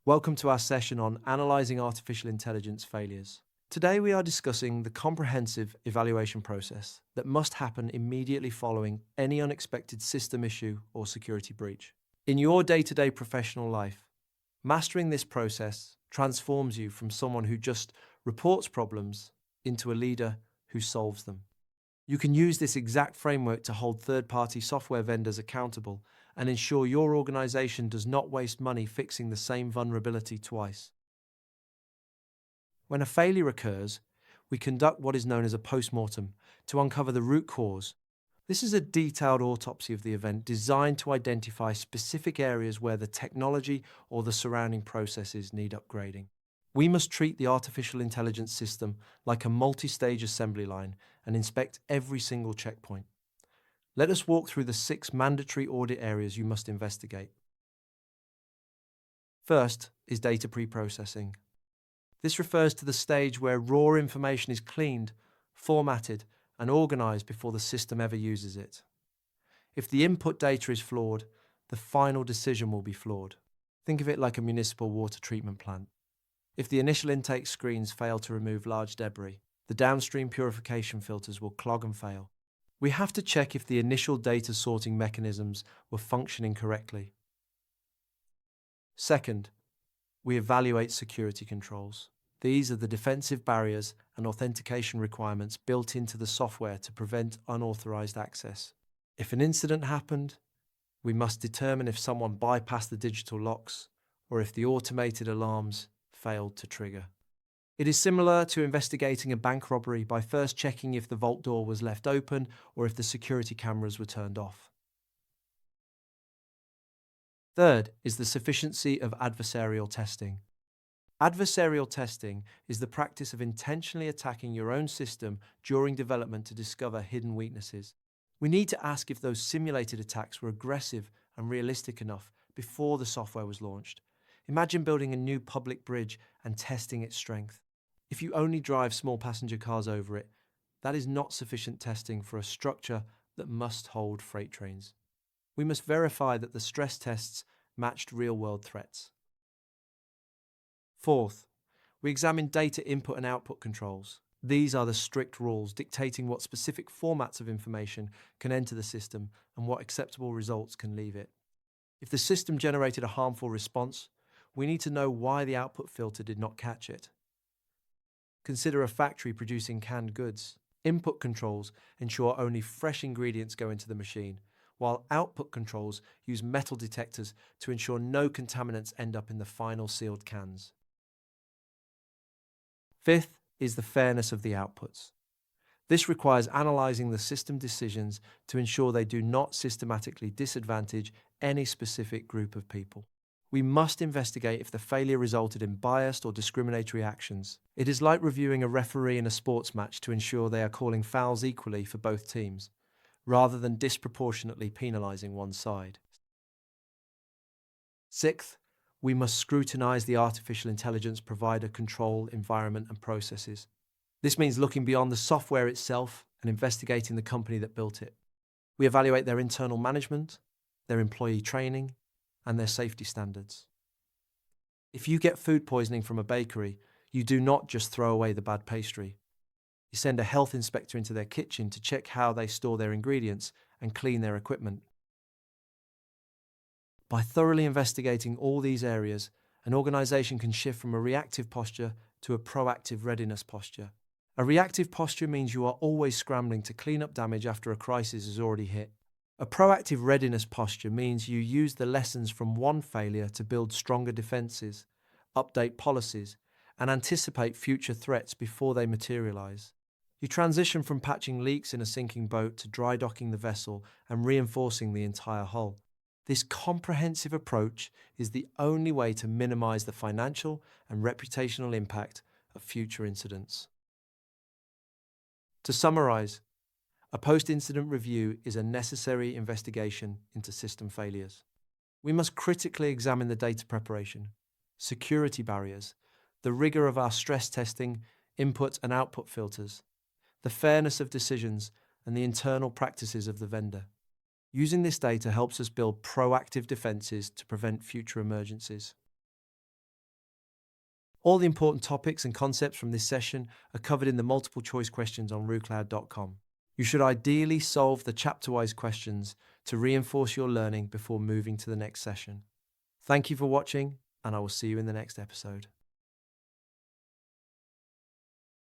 Welcome to our session on analyzing artificial intelligence failures. Today we are discussing the comprehensive evaluation process that must happen immediately following any unexpected system issue or security breach. In your day-to-day professional life, mastering this process transforms you from someone who just reports problems into a leader who solves them. You can use this exact framework to hold third-party software vendors accountable and ensure your organization does not waste money fixing the same vulnerability twice. When a failure occurs, we conduct what is known as a postmortem to uncover the root cause. This is a detailed autopsy of the event designed to identify specific areas where the technology or the surrounding processes need upgrading. We must treat the artificial intelligence system like a multi-stage assembly line and inspect every single checkpoint. Let us walk through the 6 mandatory audit areas you must investigate. First is data preprocessing. This refers to the stage where raw information is cleaned, formatted, and organized before the system ever uses it. If the input data is flawed, the final decision will be flawed. Think of it like a municipal water treatment plant. If the initial intake screens fail to remove large debris, the downstream purification filters will clog and fail. We have to check if the initial data sorting mechanisms were functioning correctly. Second, we evaluate security controls. These are the defensive barriers and authentication requirements built into the software to prevent unauthorized access. If an incident happened, we must determine if someone bypassed the digital locks or if the automated alarms failed to trigger. It is similar to investigating a bank robbery by first checking if the vault door was left open or if the security cameras were turned off. Third is the sufficiency of adversarial testing. Adversarial testing is the practice of intentionally attacking your own system during development to discover hidden weaknesses. We need to ask if those simulated attacks were aggressive and realistic enough before the software was launched. Imagine building a new public bridge and testing its strength. If you only drive small passenger cars over it, that is not sufficient testing for a structure that must hold freight trains. We must verify that the stress tests matched real-world threats. Fourth, we examine data input and output controls. These are the strict rules dictating what specific formats of information can enter the system and what acceptable results can leave it. If the system generated a harmful response, we need to know why the output filter did not catch it. Consider a factory producing canned goods. Input controls ensure only fresh ingredients go into the machine, while output controls use metal detectors to ensure no contaminants end up in the final sealed cans. Fifth is the fairness of the outputs. This requires analyzing the system decisions to ensure they do not systematically disadvantage any specific group of people. We must investigate if the failure resulted in biased or discriminatory actions. It is like reviewing a referee in a sports match to ensure they are calling fouls equally for both teams, rather than disproportionately penalizing one side. Sixth, we must scrutinize the artificial intelligence provider control, environment, and processes. This means looking beyond the software itself and investigating the company that built it. We evaluate their internal management, their employee training, and their safety standards. If you get food poisoning from a bakery, you do not just throw away the bad pastry. You send a health inspector into their kitchen to check how they store their ingredients and clean their equipment. By thoroughly investigating all these areas, an organization can shift from a reactive posture to a proactive readiness posture. A reactive posture means you are always scrambling to clean up damage after a crisis has already hit. A proactive readiness posture means you use the lessons from one failure to build stronger defenses, update policies, and anticipate future threats before they materialize. You transition from patching leaks in a sinking boat to dry docking the vessel and reinforcing the entire hull. This comprehensive approach is the only way to minimize the financial and reputational impact of future incidents. To summarize, a post-incident review is a necessary investigation into system failures. We must critically examine the data preparation, security barriers, the rigor of our stress testing, input and output filters, the fairness of decisions, and the internal practices of the vendor. Using this data helps us build proactive defenses to prevent future emergencies. All the important topics and concepts from this session are covered in the multiple choice questions on RooCloud.com. You should ideally solve the chapter-wise questions to reinforce your learning before moving to the next session. Thank you for watching, and I will see you in the next episode.